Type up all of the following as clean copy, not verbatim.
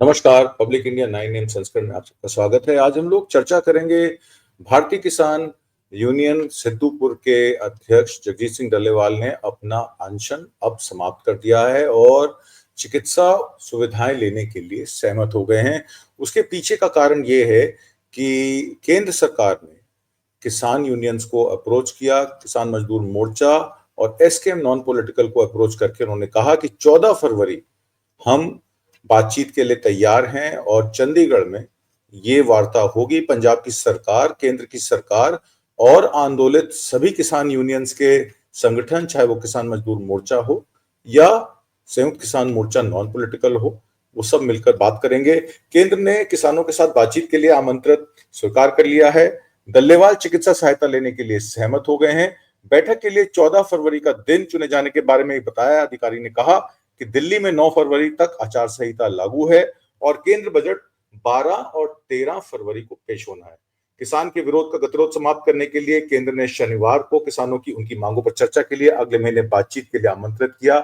नमस्कार। Public India 9 AM संस्करण में आप सबका स्वागत है। आज हम लोग चर्चा करेंगे भारतीय किसान यूनियन सिद्धूपुर के अध्यक्ष जगजीत सिंह डल्लेवाल ने अपना अनशन अब समाप्त कर दिया है और चिकित्सा सुविधाएं लेने के लिए सहमत हो गए हैं। उसके पीछे का कारण ये है कि केंद्र सरकार ने किसान यूनियंस को अप्रोच किया, किसान मजदूर मोर्चा और एसकेएम नॉन पॉलिटिकल को अप्रोच करके उन्होंने कहा कि 14 फरवरी हम बातचीत के लिए तैयार हैं और चंडीगढ़ में ये वार्ता होगी। पंजाब की सरकार, केंद्र की सरकार और आंदोलित सभी किसान यूनियंस के संगठन, चाहे वो किसान मजदूर मोर्चा हो या संयुक्त किसान मोर्चा नॉन पॉलिटिकल हो, वो सब मिलकर बात करेंगे। केंद्र ने किसानों के साथ बातचीत के लिए आमंत्रित स्वीकार कर लिया है। डल्लेवाल चिकित्सा सहायता लेने के लिए सहमत हो गए हैं। बैठक के लिए 14 फरवरी का दिन चुने जाने के बारे में बताया। अधिकारी ने कहा कि दिल्ली में 9 फरवरी तक आचार संहिता लागू है और केंद्र बजट 12 और 13 फरवरी को पेश होना है। किसान के विरोध का गतिरोध समाप्त करने के लिए केंद्र ने शनिवार को किसानों की उनकी मांगों पर चर्चा के लिए अगले महीने बातचीत के लिए आमंत्रित किया।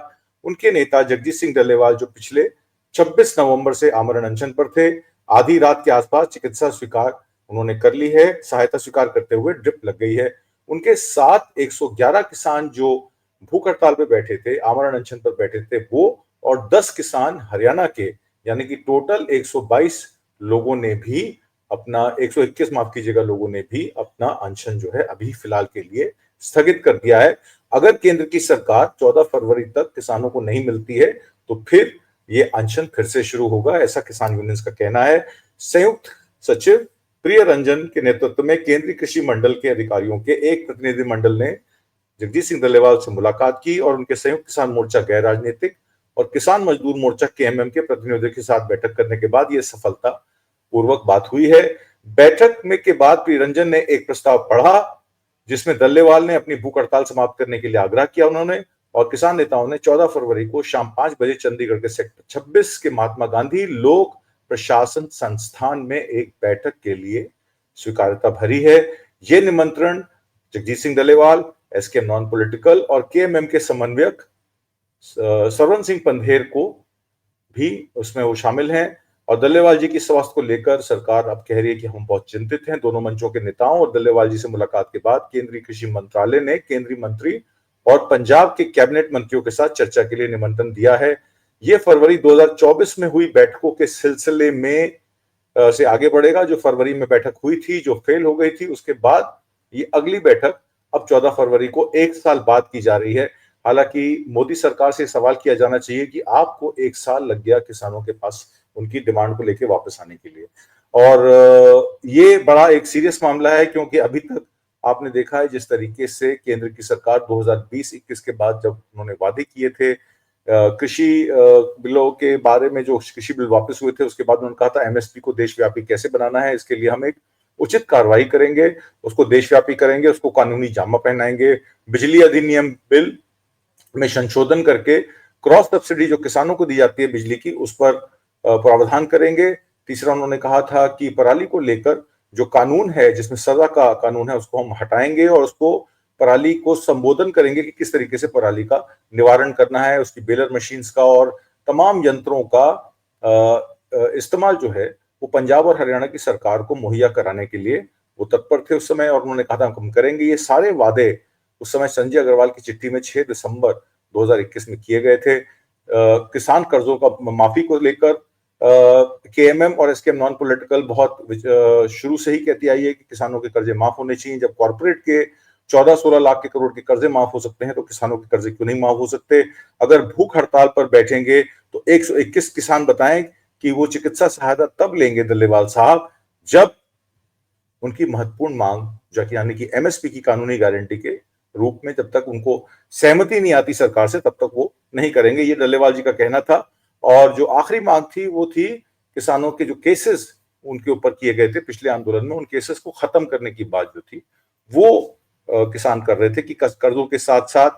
उनके नेता जगजीत सिंह डल्लेवाल, जो पिछले 26 नवंबर से आमरण अनशन पर थे, आधी रात के आसपास चिकित्सा स्वीकार उन्होंने कर ली है। सहायता स्वीकार करते हुए ड्रिप लग गई है। उनके साथ 111 किसान जो भूख हड़ताल पे बैठे थे, आमरण अनशन पर बैठे थे, वो और 10 किसान हरियाणा के, यानी कि टोटल 122 लोगों ने भी अपना 121 माफ कीजिएगा लोगों ने भी अपना अनशन जो है अभी फिलहाल के लिए स्थगित कर दिया है। अगर केंद्र की सरकार 14 फरवरी तक किसानों को नहीं मिलती है तो फिर ये अनशन फिर से शुरू होगा, ऐसा किसान यूनियंस का कहना है। संयुक्त सचिव प्रिय रंजन के नेतृत्व में केंद्रीय कृषि मंडल के अधिकारियों के एक प्रतिनिधिमंडल ने जगजीत सिंह डल्लेवाल से मुलाकात की और उनके संयुक्त किसान मोर्चा गैर राजनीतिक और किसान मजदूर मोर्चा केएमएम के प्रतिनिधियों के साथ बैठक करने के बाद यह सफलता पूर्वक बात हुई है। बैठक में के बाद प्रियरंजन ने एक प्रस्ताव पढ़ा जिसमें डल्लेवाल ने अपनी भूख हड़ताल समाप्त करने के लिए आग्रह किया। उन्होंने और किसान नेताओं ने 14 फरवरी को शाम 5 बजे चंडीगढ़ के सेक्टर 26 के महात्मा गांधी लोक प्रशासन संस्थान में एक बैठक के लिए स्वीकार्यता भरी है। यह निमंत्रण Jagjit Singh Dallewal, SKM non political और केएमएम के समन्वयक सरवन सिंह पंधेर को भी उसमें वो शामिल हैं। और डल्लेवाल जी की स्वास्थ्य को लेकर सरकार अब कह रही है कि हम बहुत चिंतित हैं। दोनों मंचों के नेताओं और डल्लेवाल जी से मुलाकात के बाद केंद्रीय कृषि मंत्रालय ने केंद्रीय मंत्री और पंजाब के कैबिनेट मंत्रियों के साथ चर्चा के लिए निमंत्रण दिया है। ये फरवरी 2024 में हुई बैठकों के सिलसिले में से आगे बढ़ेगा। जो फरवरी में बैठक हुई थी, जो फेल हो गई थी, उसके बाद ये अगली बैठक अब 14 फरवरी को एक साल बाद की जा रही है। हालांकि मोदी सरकार से सवाल किया जाना चाहिए कि आपको एक साल लग गया किसानों के पास उनकी डिमांड को लेकर वापस आने के लिए। और ये बड़ा एक सीरियस मामला है क्योंकि अभी तक आपने देखा है जिस तरीके से केंद्र की सरकार 2020-21 के बाद जब उन्होंने वादे किए थे कृषि बिलों के बारे में, जो कृषि बिल वापस हुए थे, उसके बाद उन्होंने कहा था एमएसपी को देशव्यापी कैसे बनाना है, इसके लिए हम एक उचित कार्रवाई करेंगे, उसको देशव्यापी करेंगे, उसको कानूनी जामा पहनाएंगे। बिजली अधिनियम बिल में संशोधन करके क्रॉस सब्सिडी जो किसानों को दी जाती है बिजली की, उस पर प्रावधान करेंगे। तीसरा, उन्होंने कहा था कि पराली को लेकर जो कानून है, जिसमें सजा का कानून है, उसको हम हटाएंगे और उसको पराली को संबोधन करेंगे कि किस तरीके से पराली का निवारण करना है, उसकी बेलर मशीन्स का और तमाम यंत्रों का इस्तेमाल जो है वो पंजाब और हरियाणा की सरकार को मुहैया कराने के लिए वो तत्पर थे उस समय, और उन्होंने कहा था हम करेंगे। ये सारे वादे उस समय संजय अग्रवाल की चिट्ठी में 6 दिसंबर 2021 में किए गए थे। किसान कर्जों का माफी को लेकर केएमएम और एसकेएम नॉन पॉलिटिकल बहुत शुरू से ही कहती आई है कि किसानों के कर्जे माफ होने चाहिए। जब कॉर्पोरेट के 14-16 लाख के करोड़ के कर्जे माफ हो सकते हैं तो किसानों के कर्जे क्यों नहीं माफ हो सकते। अगर भूख हड़ताल पर बैठेंगे तो 121 किसान बताएं कि वो चिकित्सा सहायता तब लेंगे डल्लेवाल साहब जब उनकी महत्वपूर्ण मांग, जो कि यानी कि एमएसपी की कानूनी गारंटी के रूप में, जब तक उनको सहमति नहीं आती सरकार से तब तक वो नहीं करेंगे। ये डल्लेवाल जी का कहना था। और जो आखिरी मांग थी वो थी किसानों के जो केसेस उनके ऊपर किए गए थे पिछले आंदोलन में, उन केसेस को खत्म करने की बात जो थी वो किसान कर रहे थे कि कर्जों के साथ साथ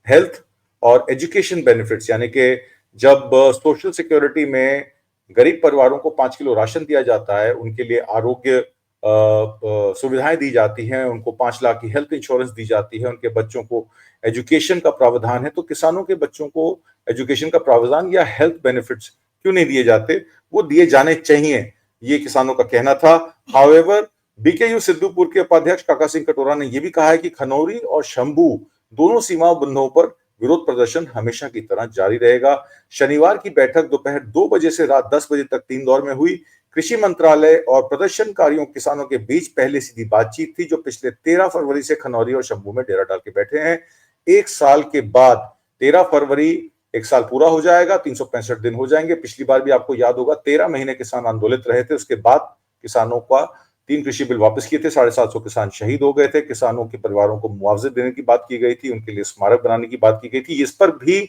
हेल्थ और एजुकेशन बेनिफिट्स, यानी कि जब सोशल सिक्योरिटी में गरीब परिवारों को 5 किलो राशन दिया जाता है, उनके लिए आरोग्य सुविधाएं दी जाती हैं, उनको 5 लाख की हेल्थ इंश्योरेंस दी जाती है, उनके बच्चों को एजुकेशन का प्रावधान है, तो किसानों के बच्चों को एजुकेशन का प्रावधान या हेल्थ बेनिफिट्स क्यों नहीं दिए जाते, वो दिए जाने चाहिए, ये किसानों का कहना था। हाउएवर, बीकेयू सिद्धूपुर के उपाध्यक्ष काका सिंह कटोरा ने यह भी कहा है कि खनौरी और शंभू दोनों सीमा बंधों पर विरोध प्रदर्शन हमेशा की तरह जारी रहेगा। शनिवार की बैठक दोपहर 2 बजे से रात 10 बजे तक 3 दौर में हुई। कृषि मंत्रालय और प्रदर्शनकारियों किसानों के बीच पहले सीधी बातचीत थी, जो पिछले 13 फरवरी से खनौरी और शंभू में डेरा डाल के बैठे हैं। एक साल के बाद 13 फरवरी एक साल पूरा हो जाएगा, 365 दिन हो जाएंगे। पिछली बार भी आपको याद होगा 13 महीने किसान आंदोलित रहे थे, उसके बाद किसानों का 3 कृषि बिल वापस किए थे, 750 किसान शहीद हो गए थे, किसानों के परिवारों को मुआवजे देने की बात की गई थी, उनके लिए स्मारक बनाने की बात की गई थी। इस पर भी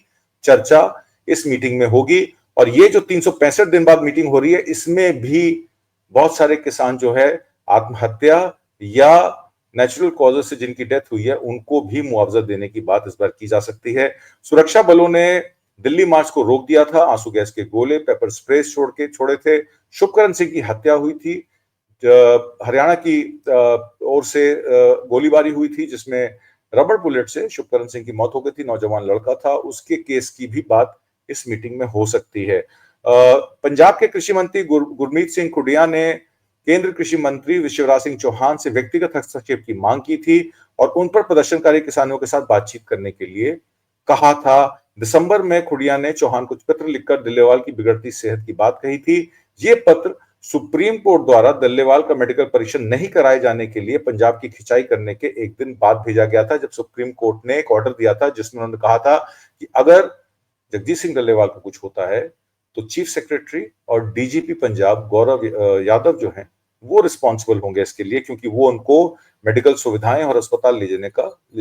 चर्चा इस मीटिंग में होगी। और ये जो 365 दिन बाद मीटिंग हो रही है, इसमें भी बहुत सारे किसान जो है आत्महत्या या नेचुरल कॉजेज से जिनकी डेथ हुई है, उनको भी मुआवजा देने की बात इस बार की जा सकती है। सुरक्षा बलों ने दिल्ली मार्च को रोक दिया था, आंसू गैस के गोले, पेपर स्प्रे छोड़े थे। शुभकरण सिंह की हत्या हुई थी, हरियाणा की ओर से गोलीबारी हुई थी, जिसमें रबर बुलेट से शुभकरण सिंह की मौत हो गई थी, नौजवान लड़का था, उसके केस की भी बात इस मीटिंग में हो सकती है। पंजाब के कृषि मंत्री गुरमीत सिंह खुडिया ने केंद्र कृषि मंत्री शिवराज सिंह चौहान से व्यक्तिगत हस्तक्षेप की मांग की थी और उन पर प्रदर्शनकारी किसानों के साथ बातचीत करने के लिए कहा था। दिसंबर में खुडिया ने चौहान को पत्र लिखकर डल्लेवाल की बिगड़ती सेहत की बात कही थी। ये पत्र सुप्रीम कोर्ट द्वारा डल्लेवाल का मेडिकल परीक्षण नहीं कराए जाने के लिए पंजाब की खिंचाई करने के एक दिन बाद भेजा गया था, जब सुप्रीम कोर्ट ने एक ऑर्डर दिया था जिसमें उन्होंने कहा था कि अगर जगजीत सिंह डल्लेवाल को कुछ होता है तो चीफ सेक्रेटरी और डीजीपी पंजाब गौरव यादव जो हैं वो रिस्पॉन्सिबल होंगे इसके लिए, क्योंकि वो उनको मेडिकल सुविधाएं और अस्पताल ले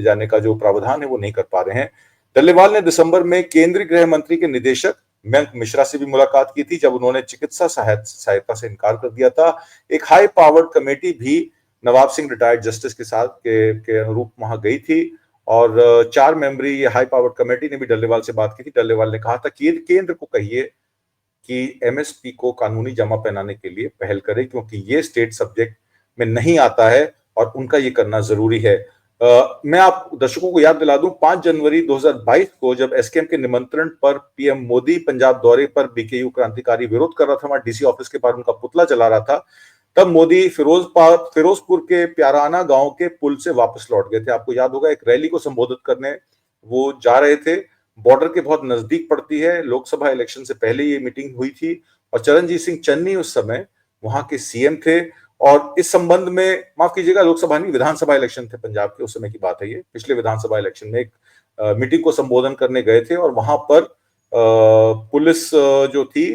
जाने का जो प्रावधान है वो नहीं कर पा रहे हैं। डल्लेवाल ने दिसंबर में केंद्रीय गृह मंत्री के निदेशक मयंक मिश्रा से भी मुलाकात की थी, जब उन्होंने चिकित्सा सहायता से इनकार कर दिया था। एक हाई पावर्ड कमेटी भी नवाब सिंह रिटायर्ड जस्टिस के साथ के अनुरूप वहां गई थी और 4 मेंबरी ये हाई पावर्ड कमेटी ने भी डल्लेवाल से बात की थी। डल्लेवाल ने कहा था कि केंद्र को कहिए कि एमएसपी को कानूनी जमा पहनाने के लिए पहल करे, क्योंकि ये स्टेट सब्जेक्ट में नहीं आता है और उनका ये करना जरूरी है। मैं आप दर्शकों को याद दिला दूं, 5 जनवरी 2022 को जब एसकेएम के निमंत्रण पर पीएम मोदी पंजाब दौरे पर बीकेयू क्रांतिकारी विरोध कर रहा था, वहां डीसी ऑफिस के बाहर उनका पुतला जला रहा था, तब मोदी फिरोजपुर के प्याराना गांव के पुल से वापस लौट गए थे। आपको याद होगा, एक रैली को संबोधित करने वो जा रहे थे। बॉर्डर के बहुत नजदीक पड़ती है, लोकसभा इलेक्शन से पहले ये मीटिंग हुई थी और चरणजीत सिंह चन्नी उस समय वहां के सीएम थे। और इस संबंध में, माफ कीजिएगा, लोकसभा नहीं, विधानसभा इलेक्शन थे पंजाब के, उस समय की बात है ये, पिछले विधानसभा इलेक्शन में एक मीटिंग को संबोधन करने गए थे और वहां पर पुलिस जो थी,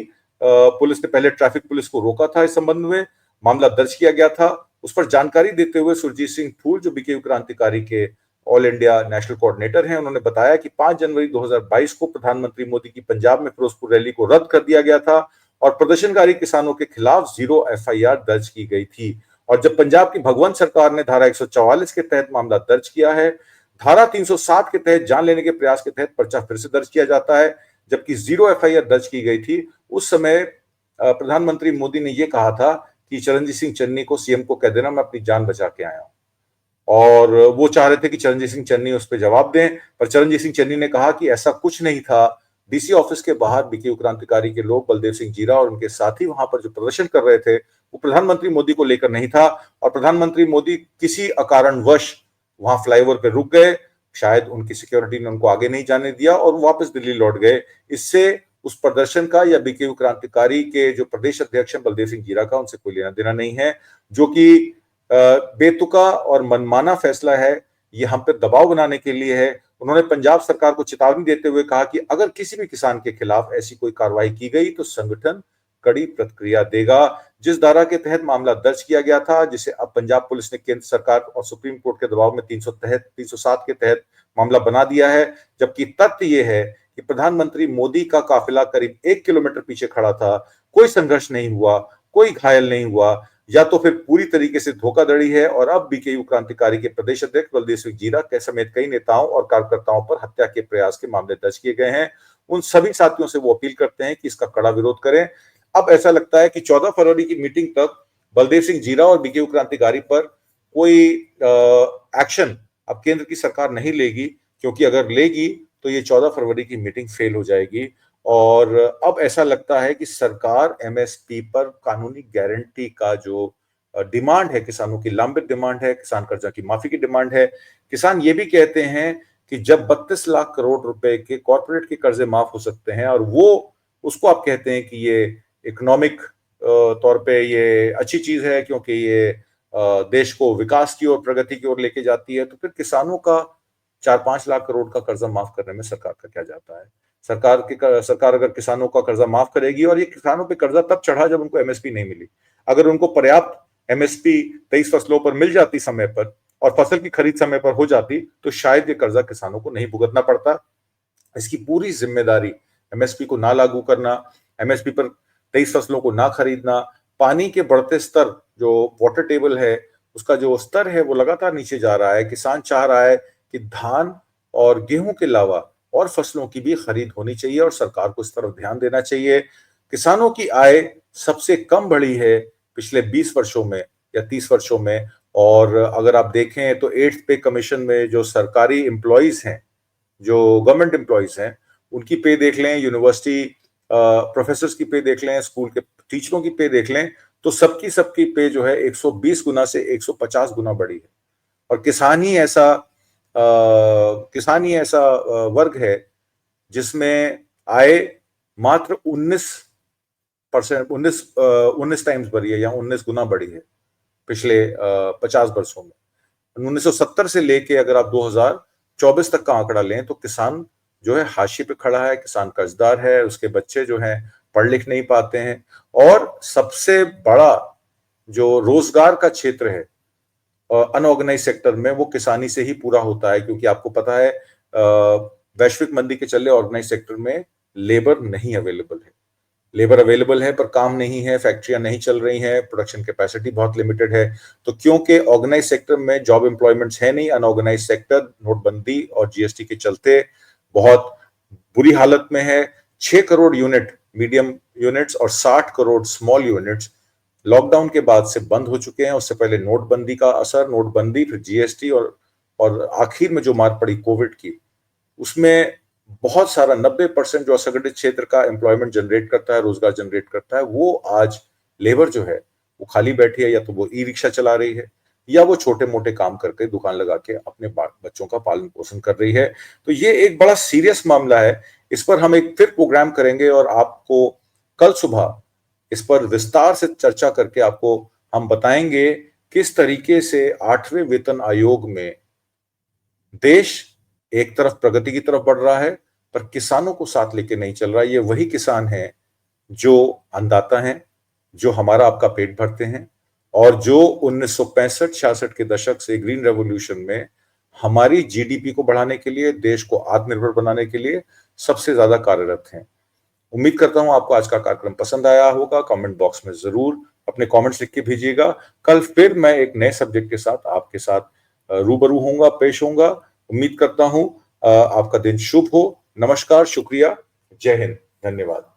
पुलिस ने पहले ट्रैफिक पुलिस को रोका था, इस संबंध में मामला दर्ज किया गया था। उस पर जानकारी देते हुए सुरजीत सिंह फूल, जो बीकेयू क्रांतिकारी के ऑल इंडिया नेशनल कोऑर्डिनेटर हैं, उन्होंने बताया कि 5 जनवरी 2022 को प्रधानमंत्री मोदी की पंजाब में फिरोजपुर रैली को रद्द कर दिया गया था और प्रदर्शनकारी किसानों के खिलाफ 0 एफआईआर दर्ज की गई थी। और जब पंजाब की भगवंत सरकार ने धारा 144 के तहत मामला दर्ज किया है, धारा 307 के तहत जान लेने के प्रयास के तहत पर्चा फिर से दर्ज किया जाता है, जबकि 0 एफआईआर दर्ज की गई थी। उस समय प्रधानमंत्री मोदी ने यह कहा था कि चरणजीत सिंह चन्नी को सीएम को कह देना मैं अपनी जान बचा के आया हूं, और वो चाह रहे थे कि चरणजीत सिंह चन्नी उस पर जवाब दें, पर चरणजीत सिंह चन्नी ने कहा कि ऐसा कुछ नहीं था। डीसी ऑफिस के बाहर बीकेयू क्रांतिकारी के लोग, बलदेव सिंह जीरा और उनके साथी वहां पर जो प्रदर्शन कर रहे थे, वो प्रधानमंत्री मोदी को लेकर नहीं था और प्रधानमंत्री मोदी किसी अकारणवश वहां फ्लाईओवर पे रुक गए, शायद उनकी सिक्योरिटी ने उनको आगे नहीं जाने दिया और वापस दिल्ली लौट गए। इससे उस प्रदर्शन का या बीकेयू क्रांतिकारी के जो प्रदेश अध्यक्ष हैं बलदेव सिंह जीरा का, उनसे कोई लेना देना नहीं है, जो कि बेतुका और मनमाना फैसला है, ये हम पे दबाव बनाने के लिए है। उन्होंने पंजाब सरकार को चेतावनी देते हुए कहा कि अगर किसी भी किसान के खिलाफ ऐसी कोई कार्रवाई की गई तो संगठन कड़ी प्रतिक्रिया देगा। जिस धारा के तहत मामला दर्ज किया गया था, जिसे अब पंजाब पुलिस ने केंद्र सरकार और सुप्रीम कोर्ट के दबाव में 307 के तहत मामला बना दिया है, जबकि तथ्य यह है कि प्रधानमंत्री मोदी का काफिला करीब 1 किलोमीटर पीछे खड़ा था, कोई संघर्ष नहीं हुआ, कोई घायल नहीं हुआ, या तो फिर पूरी तरीके से धोखाधड़ी है। और अब बीकेयू क्रांतिकारी के प्रदेश अध्यक्ष बलदेव सिंह जीरा के समेत कई नेताओं और कार्यकर्ताओं पर हत्या के प्रयास के मामले दर्ज किए गए हैं। उन सभी साथियों से वो अपील करते हैं कि इसका कड़ा विरोध करें। अब ऐसा लगता है कि 14 फरवरी की मीटिंग तक बलदेव सिंह जीरा और बीकेयू क्रांतिकारी पर कोई एक्शन अब केंद्र की सरकार नहीं लेगी, क्योंकि अगर लेगी तो ये 14 फरवरी की मीटिंग फेल हो जाएगी और अब ऐसा लगता है कि सरकार एमएसपी पर कानूनी गारंटी का जो डिमांड है, किसानों की लंबित डिमांड है, किसान कर्जा की माफी की डिमांड है। किसान ये भी कहते हैं कि जब 32 लाख करोड़ रुपए के कॉर्पोरेट के कर्जे माफ हो सकते हैं और वो उसको आप कहते हैं कि ये इकोनॉमिक तौर पे ये अच्छी चीज है क्योंकि ये देश को विकास की ओर, प्रगति की ओर लेके जाती है, तो फिर किसानों का 4-5 लाख करोड़ का कर्जा माफ करने में सरकार का क्या जाता है? सरकार अगर किसानों का कर्जा माफ करेगी, और ये किसानों पे कर्जा तब चढ़ा जब उनको एमएसपी नहीं मिली। अगर उनको पर्याप्त एमएसपी 23 फसलों पर मिल जाती समय पर और फसल की खरीद समय पर हो जाती, तो शायद ये कर्जा किसानों को नहीं भुगतना पड़ता। इसकी पूरी जिम्मेदारी एमएसपी को ना लागू करना, एमएसपी पर 23 फसलों को ना खरीदना, पानी के बढ़ते स्तर, जो वाटर टेबल है उसका जो स्तर है वो लगातार नीचे जा रहा है। किसान चाह रहा है कि धान और गेहूं के अलावा और फसलों की भी खरीद होनी चाहिए और सरकार को इस तरफ ध्यान देना चाहिए। किसानों की आय सबसे कम बढ़ी है पिछले 20 वर्षों में या 30 वर्षों में। और अगर आप देखें तो 8th पे कमीशन में जो सरकारी एम्प्लॉइज हैं, जो गवर्नमेंट एम्प्लॉइज हैं, उनकी पे देख लें, यूनिवर्सिटी प्रोफेसर्स की पे देख लें, स्कूल के टीचरों की पे देख लें, तो सबकी पे जो है 120 गुना से 150 गुना बढ़ी है। और किसान ही ऐसा वर्ग है जिसमें आय मात्र 19 टाइम्स बढ़ी है या 19 गुना बढ़ी है पिछले 50 वर्षों में। 1970 से लेके अगर आप 2024 तक का आंकड़ा लें तो किसान जो है हाशिए पे खड़ा है, किसान कर्जदार है, उसके बच्चे जो हैं पढ़ लिख नहीं पाते हैं। और सबसे बड़ा जो रोजगार का क्षेत्र है अनऑर्गेनाइज सेक्टर में, वो किसानी से ही पूरा होता है, क्योंकि आपको पता है वैश्विक मंदी के चलते ऑर्गेनाइज सेक्टर में लेबर नहीं अवेलेबल है। लेबर अवेलेबल है पर काम नहीं है, फैक्ट्रियां नहीं चल रही हैं, प्रोडक्शन कैपेसिटी बहुत लिमिटेड है। तो क्योंकि ऑर्गेनाइज सेक्टर में जॉब एम्प्लॉयमेंट्स है नहीं, अनऑर्गेनाइज सेक्टर नोटबंदी और जीएसटी के चलते बहुत बुरी हालत में है। 6 करोड़ यूनिट मीडियम यूनिट्स और 60 करोड़ स्मॉल यूनिट्स लॉकडाउन के बाद से बंद हो चुके हैं। उससे पहले नोटबंदी का असर, नोटबंदी, फिर जीएसटी और आखिर में जो मार पड़ी कोविड की, उसमें बहुत सारा 90% जो असंगठित क्षेत्र का एम्प्लॉयमेंट जनरेट करता है, रोजगार जनरेट करता है, वो आज लेबर जो है वो खाली बैठी है, या तो वो ई रिक्शा चला रही है या वो छोटे मोटे काम करके दुकान लगा के अपने बच्चों का पालन पोषण कर रही है। तो ये एक बड़ा सीरियस मामला है। इस पर हम एक फिर प्रोग्राम करेंगे और आपको कल सुबह इस पर विस्तार से चर्चा करके आपको हम बताएंगे किस तरीके से 8वें वेतन आयोग में देश एक तरफ प्रगति की तरफ बढ़ रहा है पर किसानों को साथ लेके नहीं चल रहा। ये वही किसान हैं जो अन्नदाता हैं, जो हमारा आपका पेट भरते हैं और जो 1965-66 के दशक से ग्रीन रेवोल्यूशन में हमारी जीडीपी को बढ़ाने के लिए, देश को आत्मनिर्भर बनाने के लिए सबसे ज्यादा कार्यरत हैं। उम्मीद करता हूं आपको आज का कार्यक्रम पसंद आया होगा। कमेंट बॉक्स में जरूर अपने कमेंट्स लिख के भेजिएगा। कल फिर मैं एक नए सब्जेक्ट के साथ आपके साथ रूबरू होऊंगा, पेश होऊंगा। उम्मीद करता हूं आपका दिन शुभ हो। नमस्कार, शुक्रिया, जय हिंद, धन्यवाद।